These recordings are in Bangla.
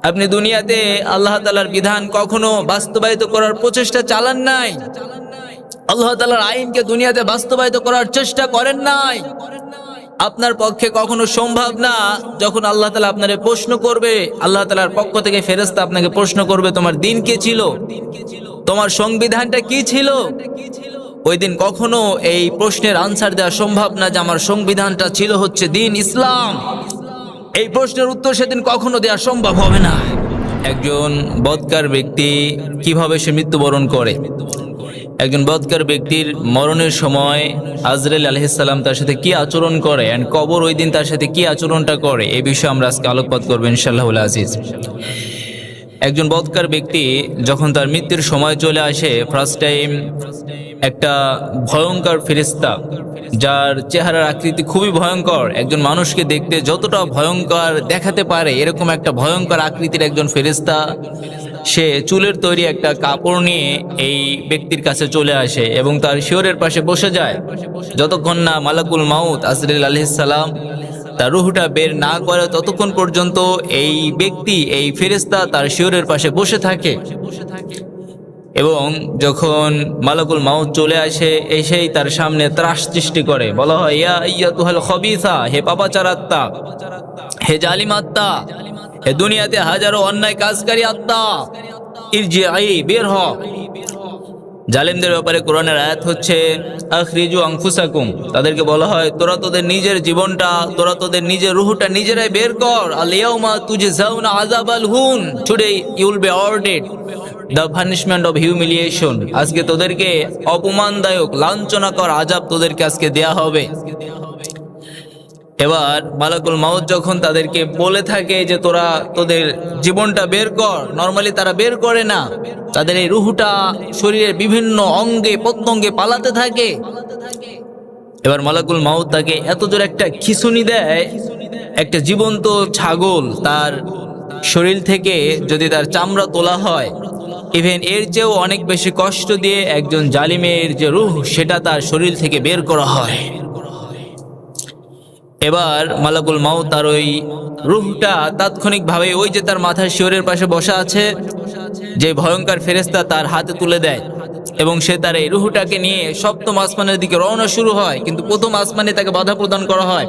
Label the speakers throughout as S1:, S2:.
S1: আপনি দুনিয়াতে আল্লাহ তাআলার বিধান কখনো বাস্তবায়িত করার প্রচেষ্টা চালান নাই, আল্লাহ তাআলার আইনকে দুনিয়াতে বাস্তবায়িত করার চেষ্টা করেন নাই। আপনার পক্ষে কখনো সম্ভব না। যখন আল্লাহ তাআলা আপনারে প্রশ্ন করবে, আল্লাহ তাআলার পক্ষ থেকে ফেরেশতা আপনাকে প্রশ্ন করবে তোমার দিন কি ছিল, তোমার সংবিধানটা কি ছিল, ওই দিন কখনো এই প্রশ্নের আনসার দেওয়া সম্ভব না যে আমার সংবিধানটা ছিল হচ্ছে দিন ইসলাম। এই প্রশ্নের উত্তর সেদিন কখনো দেওয়া সম্ভব হবে না। একজন বদকার ব্যক্তি কিভাবে সে মৃত্যুবরণ করে, একজন বদকার ব্যক্তির মরণের সময় আজরাইল আলাইহিস সালাম তার সাথে কি আচরণ করে, এন্ড কবর ওই দিন তার সাথে কি আচরণটা করে, এই বিষয়ে আমরা আজকে আলোকপাত করব ইনশাআল্লাহুল আজিজ। একজন বদকার ব্যক্তি যখন তার মৃত্যুর সময় চলে আসে, ফার্স্ট টাইম একটা ভয়ঙ্কর ফেরেশতা, যার চেহারার আকৃতি খুবই ভয়ঙ্কর, একজন মানুষকে দেখতে যতটা ভয়ঙ্কর দেখাতে পারে এরকম একটা ভয়ঙ্কর আকৃতির একজন ফেরেশতা, সে চুলের তৈরি একটা কাপড় নিয়ে এই ব্যক্তির কাছে চলে আসে এবং তার শিয়রের পাশে বসে যায়, যতক্ষণ না মালাকুল মাউত আজরাইল আলাইহিস সালাম তার রূহটা বের না করে ততক্ষণ পর্যন্ত এই ব্যক্তি, এই ফেরেশতা তার শিয়রের পাশে বসে থাকে। এবং যখন মালাকুল মাউত চলে আসে, এসেই তার সামনে ত্রাস সৃষ্টি করে, বলা হয় ইয়া আইয়াতুহাল খবিসা, হে পাপাচার আত্মা, হে জালিম আত্মা, হে দুনিয়াতে হাজারো অন্যায় কাজকারী আত্মা, ইরজিআই, বের হ। জালিমদের ব্যাপারে কোরআনের আয়াত হচ্ছে আখরিজু আনফুসাকুম, তাদেরকে বলা হয় তোরা তোদের নিজের জীবনটা, তোরা তোদের নিজের রূহটা নিজেরাই বের কর। আল ইয়াউমা তুজজাউনা আযাবাল হুন, today you will be ordered the punishment of humiliation, আজকে তোদেরকে অপমানদায়ক লাঞ্ছনাকর আযাব তোদেরকে আজকে দেয়া হবে। এবার মালাকুল মাউত যখন তাদেরকে বলে থাকে যে তোরা তোদের জীবনটা বের কর, নরমালি তারা বের করে না, তাদের এই রূহটা শরীরের বিভিন্ন অঙ্গে প্রত্যঙ্গে পালাতে থাকে। এবার মালাকুল মাউত তাকে এত জোর একটা খিঁচুনি দেয়, একটা জীবন্ত ছাগল তার শরীর থেকে যদি তার চামড়া তোলা হয়, ইভেন এর চেয়েও অনেক বেশি কষ্ট দিয়ে একজন জালিমের যে রূহ সেটা তার শরীর থেকে বের করা হয়। এবার মালাকুল মাউত তার ওই রূহটা তাৎক্ষণিকভাবে ওই যে তার মাথার শিয়রের পাশে বসা আছে যে ভয়ঙ্কর ফেরেশতা, তার হাতে তুলে দেয় এবং সে তার এই রূহটাকে নিয়ে সপ্তম আসমানের দিকে রওনা শুরু হয়। কিন্তু প্রথম আসমানে তাকে বাধা প্রদান করা হয়,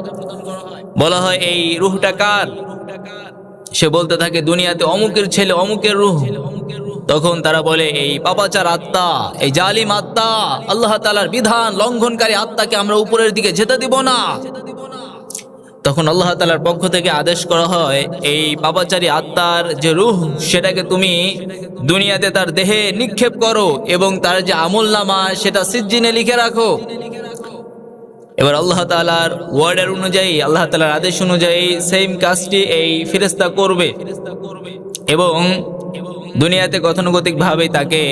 S1: বলা হয় এই রূহটা কার? সে বলতে থাকে দুনিয়াতে অমুকের ছেলে, অমুকের রূহ। তখন তারা বলে এই পাপাচার আত্মা, এই জালিম আত্মা, আল্লাহ তাআলার বিধান লঙ্ঘনকারী আত্মাকে আমরা উপরের দিকে যেতে দিব না। তখন আল্লাহ তাআলার পক্ষ থেকে আদেশ করা হয় এই পাপাচারী আত্মার যে রূহ সেটাকে তুমি দুনিয়াতে তার দেহে নিক্ষেপ করো এবং তার যে আমলনামা সেটা সিজ্জিনে লিখে রাখো। এবার আল্লাহ তাআলার ওয়ার্ডের অনুযায়ী, আল্লাহ তাআলার আদেশ অনুযায়ী সেম কাজটি এই ফেরেশতা করবে এবং দুনিয়াতে গতানুগতিকভাবে তাকে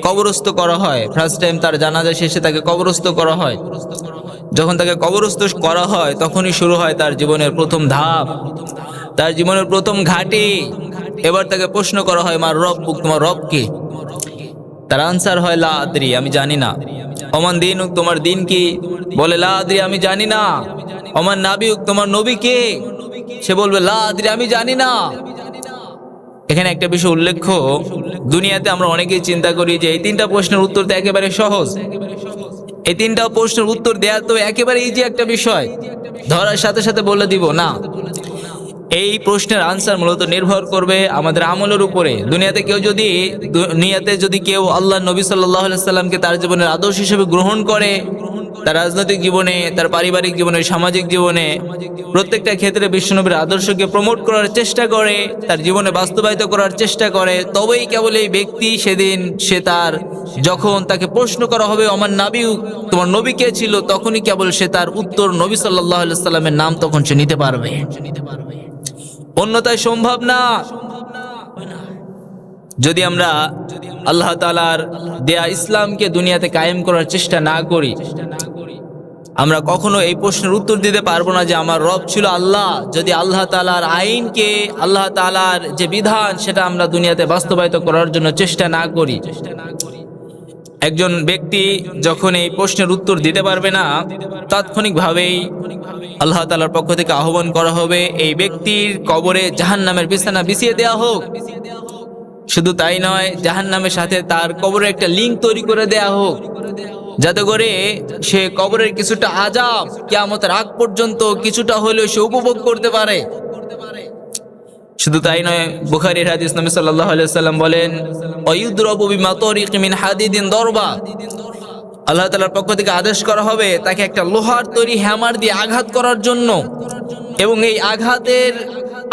S1: কবরস্থ করা হয়। ফার্স্ট টাইম তার জানাজা শেষে তাকে কবরস্থ করা হয়। যখন তাকে কবরস্থ করা হয় তখনই শুরু হয় তার জীবনের প্রথম ধাপ, তার জীবনের প্রথম ঘাঁটি। এবার তাকে প্রশ্ন করা হয় মার রব্বুক, তোমার রব কি? তার আনসার হয় লা আদরি, আমি জানি না। ওমান দীনুক, তোমার দিন কি? বলে লা আদরি, আমি জানি না। ওমান নাবিউক, তোমার নবী কে? সে বলবে লা আদরি, আমি জানি না। এখানে একটা বিষয় উল্লেখ্য, দুনিয়াতে আমরা অনেকেই চিন্তা করি যে এই তিনটা প্রশ্নের উত্তর তো একেবারে সহজ, এই তিনটা প্রশ্নের উত্তর দেয়া তো একেবারে ইজি একটা বিষয়, ধরার সাথে সাথে বলে দিব না। এই প্রশ্নের আনসার মূলত নির্ভর করবে আমাদের আমলের উপরে। দুনিয়াতে যদি কেউ আল্লাহ নবী সাল্লাল্লাহু আলাইহি সাল্লামকে তার জীবনের আদর্শ হিসেবে গ্রহণ করে, তার রাজনৈতিক জীবনে, তার পারিবারিক জীবনে, সামাজিক জীবনে প্রত্যেকটা ক্ষেত্রে বিশ্বনবীর আদর্শকে প্রমোট করার চেষ্টা করে, তার জীবনে বাস্তবায়িত করার চেষ্টা করে, তবেই কেবল এই ব্যক্তি সেদিন যখন তাকে প্রশ্ন করা হবে আমার নাবী, তোমার নবী কে ছিল, তখনই কেবল সে তার উত্তর নবী সাল্লাল্লাহু আলাইহি সাল্লামের নাম তখন সে নিতে পারবে, অন্যথায় সম্ভব না। যদি আমরা আল্লাহ তাআলার দেয়া ইসলামকে দুনিয়াতে কায়েম করার চেষ্টা না করি, আমরা কখনো এই প্রশ্নের উত্তর দিতে পারবো না যে আমার রব ছিল আল্লাহ, যদি আল্লাহ তাআলার আইনকে, আল্লাহ তাআলার যে বিধান সেটা আমরা দুনিয়াতে বাস্তবায়িত করার জন্য চেষ্টা না করি। একজন ব্যক্তি যখন এই প্রশ্নের উত্তর দিতে পারবে না, তাৎক্ষণিকভাবেই আল্লাহ তাআলার পক্ষ থেকে আহ্বান করা হবে এই ব্যক্তির কবরে জাহান্নামের বিছানা বিছিয়ে দেওয়া হোক। শুধু তাই নয়, জাহান্নামের সাথে তার কবরে একটা লিঙ্ক তৈরি করে দেয়া হোক, যাতে করে সে কবরের কিছুটা আযাব কিয়ামতের আগ পর্যন্ত কিছুটা হলেও সে উপভোগ করতে পারে। শুধু তাই নয়, বুখারীর হাদিস, নবী সাল্লাল্লাহু আলাইহি ওয়াসাল্লাম বলেন, ওয়ায়ুদরাবু বিমাতারিক মিন হাদিদিন দরবা। আল্লাহ তাআলার পক্ষ থেকে আদেশ করা হবে তাকে একটা লোহার তৈরি হ্যামার দিয়ে আঘাত করার জন্য, এবং এই আঘাতের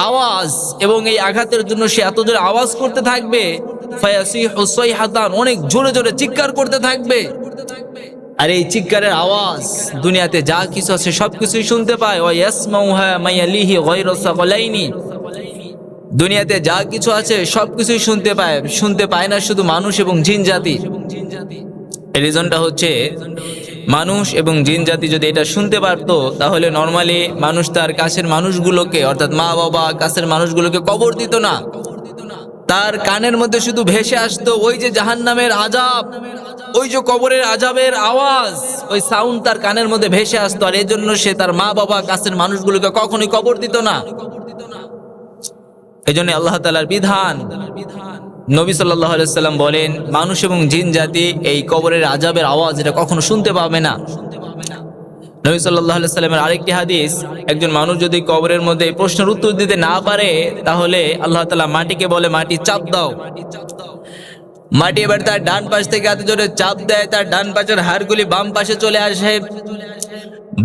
S1: আওয়াজ এবং এই আঘাতের জন্য সে এত জোরে আওয়াজ করতে থাকবে, ফায়াসিহু সাইহাতান, অনেক জোরে জোরে চিৎকার করতে থাকবে। আর এই চিৎকারের আওয়াজ দুনিয়াতে যা কিছু আছে সবকিছুই শুনতে পায়। ওয়া ইয়াসমাউহা মায়ালিহি গায়রা সাকালাইনি, দুনিয়াতে যা কিছু আছে সবকিছুই শুনতে পায় না শুধু মানুষ এবং জিন জাতি। এর রিজনটা হচ্ছে, মানুষ এবং জিন জাতি যদি এটা শুনতে পারতো তাহলে নরমালি মানুষ তার কাছের মানুষগুলোকে, অর্থাৎ মা বাবা কাছের মানুষগুলোকে কবর দিত না। তার কানের মধ্যে শুধু ভেসে আসতো ওই যে জাহান্নামের আযাব, ওই যে কবরের আযাবের আওয়াজ, ওই সাউন্ড তার কানের মধ্যে ভেসে আসতো। আর এর জন্য সে তার মা বাবা কাছের মানুষগুলোকে কখনোই কবর দিত না। এই জন্য আল্লাহ তাআলার বিধান, নবী সাল্লাল্লাহু আলাইহি ওয়াসাল্লাম বলেন, মানুষ এবং জিন জাতি এই কবরের আযাবের আওয়াজ এটা কখনো শুনতে পাবে না। নবী সাল্লাল্লাহু আলাইহি ওয়াসাল্লামের আরেকটি হাদিস, একজন মানুষ যদি কবরের মধ্যে এই প্রশ্নের উত্তর দিতে না পারে তাহলে আল্লাহ তাআলা মাটিকে বলে, মাটি চাপ দাও। মাটি এবার তার ডান পাশ থেকে এত জোরে চাপ দেয়, তার ডান পাশের হাড়গুলি বাম পাশে চলে আসে,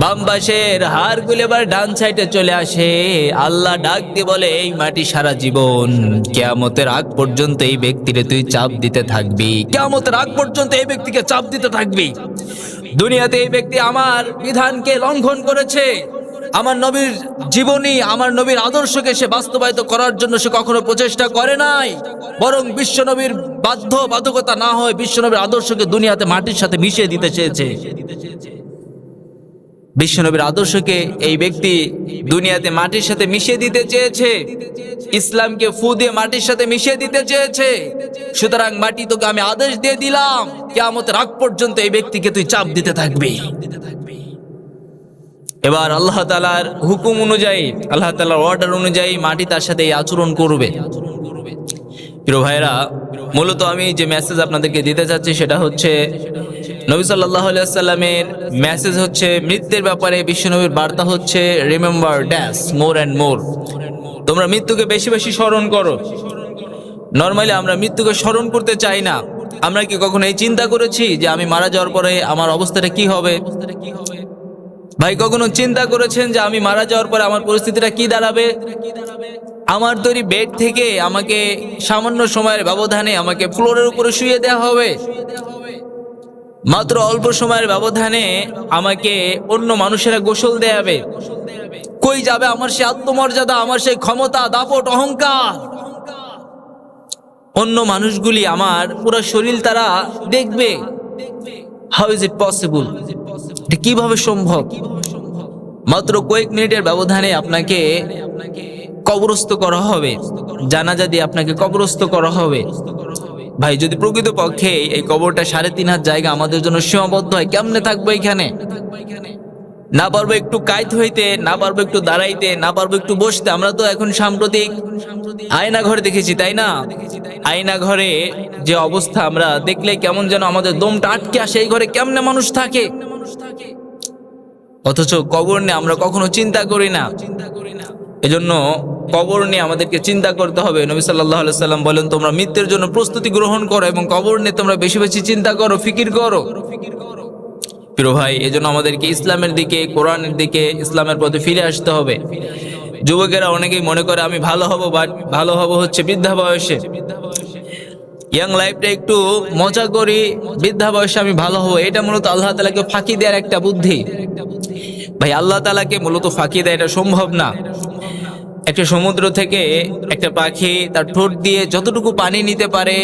S1: বাম পাশের হাড়গুলি এবার ডান সাইডে চলে আসে। আল্লাহ ডাক দিয়ে বলে, এই মাটি সারা জীবন কিয়ামতের আগ পর্যন্ত এই ব্যক্তিরে তুই চাপ দিতে থাকবি, কিয়ামতের আগ পর্যন্ত এই ব্যক্তিকে চাপ দিতে থাকবি। দুনিয়াতে এই ব্যক্তি আমার বিধানকে লঙ্ঘন করেছে, আমার নবীর জীবনী, আমার নবীর আদর্শকে সে বাস্তবায়িত করার জন্য সে কখনো প্রচেষ্টা করে নাই, বরং বিশ্বনবীর বাধ্যবাধকতা না হয় বিশ্বনবীর আদর্শকে দুনিয়াতে মাটির সাথে মিশিয়ে দিতে চেয়েছে। বিশ্বনবীর আদর্শকে এই ব্যক্তি দুনিয়াতে মাটির সাথে মিশিয়ে দিতে চেয়েছে, ইসলামকে ফু দিয়ে মাটির সাথে মিশিয়ে দিতে চেয়েছে। সুতরাং মাটি, তোকে আমি আদেশ দিয়ে দিলাম, কিয়ামতের আগ পর্যন্ত এই ব্যক্তিকে তুই চাপ দিতে থাকবি। এবার আল্লাহ তাআলার হুকুম অনুযায়ী, আল্লাহ তাআলার অর্ডার অনুযায়ী মাটি তার সাথে এই আচরণ করবে। প্রিয় ভাইরা, মূলত আমি যে মেসেজ আপনাদেরকে দিতে চাচ্ছি সেটা হচ্ছে, নবী সাল্লাল্লাহু আলাইহি ওয়াসাল্লামের মেসেজ হচ্ছে মৃত্যুর ব্যাপারে, বিশ্বনবীর বার্তা হচ্ছে remember dash more and more, তোমরা মৃত্যুকে বেশি বেশি স্মরণ করো। নরমালি আমরা মৃত্যুকে স্মরণ করতে চাই না। আমরা কি কখনো এই চিন্তা করেছি যে আমি মারা যাওয়ার পরে আমার অবস্থাটা কি হবে? ভাই, কখনো চিন্তা করেছেন যে আমি মারা যাওয়ার পরে আমার পরিস্থিতিটা কি দাঁড়াবে? আমার তৈরি বেড থেকে আমাকে সামান্য সময়ের ব্যবধানে আমাকে ফ্লোরের উপরে শুইয়ে দেওয়া হবে, মাত্র অল্প সময়ের ব্যবধানে আমাকে অন্য মানুষেরা গোসল দেয়াবে। কই যাবে আমার সেই আত্মমর্যাদা, আমার সেই ক্ষমতা, দাপট, অহংকার? অন্য মানুষগুলি আমার পুরো শরীর তারা দেখবে। How is it possible? এটা কিভাবে সম্ভব? মাত্র কয়েক মিনিটের ব্যবধানে আপনাকে কবরস্থ করা হবে, জানাজা দিয়ে আপনাকে কবরস্থ করা হবে। ভাই, যদি প্রকৃত পক্ষে এই কবরটা 3.5 হাত জায়গা আমাদের জন্য সীমাবদ্ধ হয়, কেমনে থাকবো এখানে? না পারবো একটু কায়িত হইতে, না পারবো একটু দাঁড়াইতে, না পারবো একটু বসতে। আমরা তো এখন সাম্প্রতিক আয়না ঘরে দেখেছি, তাই না? আয়না ঘরে যে অবস্থা, আমরা দেখলে কেমন যেন আমাদের দমটা আটকে আসে, এই ঘরে কেমনে মানুষ থাকে। অথচ কবর নিয়ে আমরা কখনো চিন্তা করি না। এজন্য কবর নিয়ে আমাদেরকে চিন্তা করতে হবে। নবী সাল্লাল্লাহু আলাইহি সাল্লাম বলেন, তোমরা মৃত্যুর জন্য প্রস্তুতি গ্রহণ করো এবং কবর নিয়ে তোমরা বেশি বেশি চিন্তা করো, ফিকির করো। প্রিয় ভাই, এজন্য আমাদেরকে ইসলামের দিকে, কোরআনের দিকে, ইসলামের পথে ফিরে আসতে হবে। যুবকেরা অনেকেই মনে করে আমি ভালো হব, বাট ভালো হব হচ্ছে বৃদ্ধা বয়সে। ইয়াং লাইফটা একটু মজা করি, বৃদ্ধা বয়সে আমি ভালো হব, এটা মূলত আল্লাহ তাআলাকে ফাঁকি দেওয়ার একটা বুদ্ধি। ভাই, আল্লাহ তাআলাকে মূলত ফাঁকি দেয় এটা সম্ভব না। একটা সমুদ্র থেকে একটা পাখি তার ঠোঁট দিয়ে যতটুকু পানি নিতে পারে,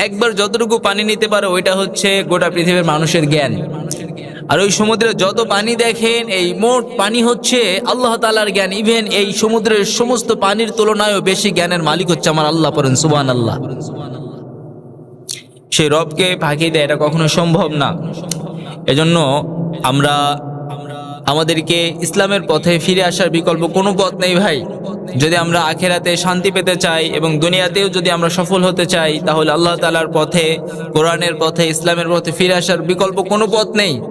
S1: একবার যতটুকু পানি নিতে পারে, ওইটা হচ্ছে গোটা পৃথিবীর মানুষের জ্ঞান। আর ওই সমুদ্রে যত পানি দেখেন, এই মোট পানি হচ্ছে আল্লাহ তাআলার জ্ঞান। ইভেন এই সমুদ্রের সমস্ত পানির তুলনায়ও বেশি জ্ঞানের মালিক হচ্ছে আমার আল্লাহ। পড়েন সুবহানাল্লাহ। সেই রবকে ফাঁকি দেয় এটা কখনো সম্ভব না। এজন্য আমরা আমাদেরকে ইসলামের পথে ফিরে আসার বিকল্প কোনো পথ নেই ভাই। যদি আমরা আখেরাতে শান্তি পেতে চাই এবং দুনিয়াতেও যদি আমরা সফল হতে চাই, তাহলে আল্লাহ তাআলার পথে, কোরআনের পথে, ইসলামের পথে ফিরে আসার বিকল্প কোনো পথ নেই।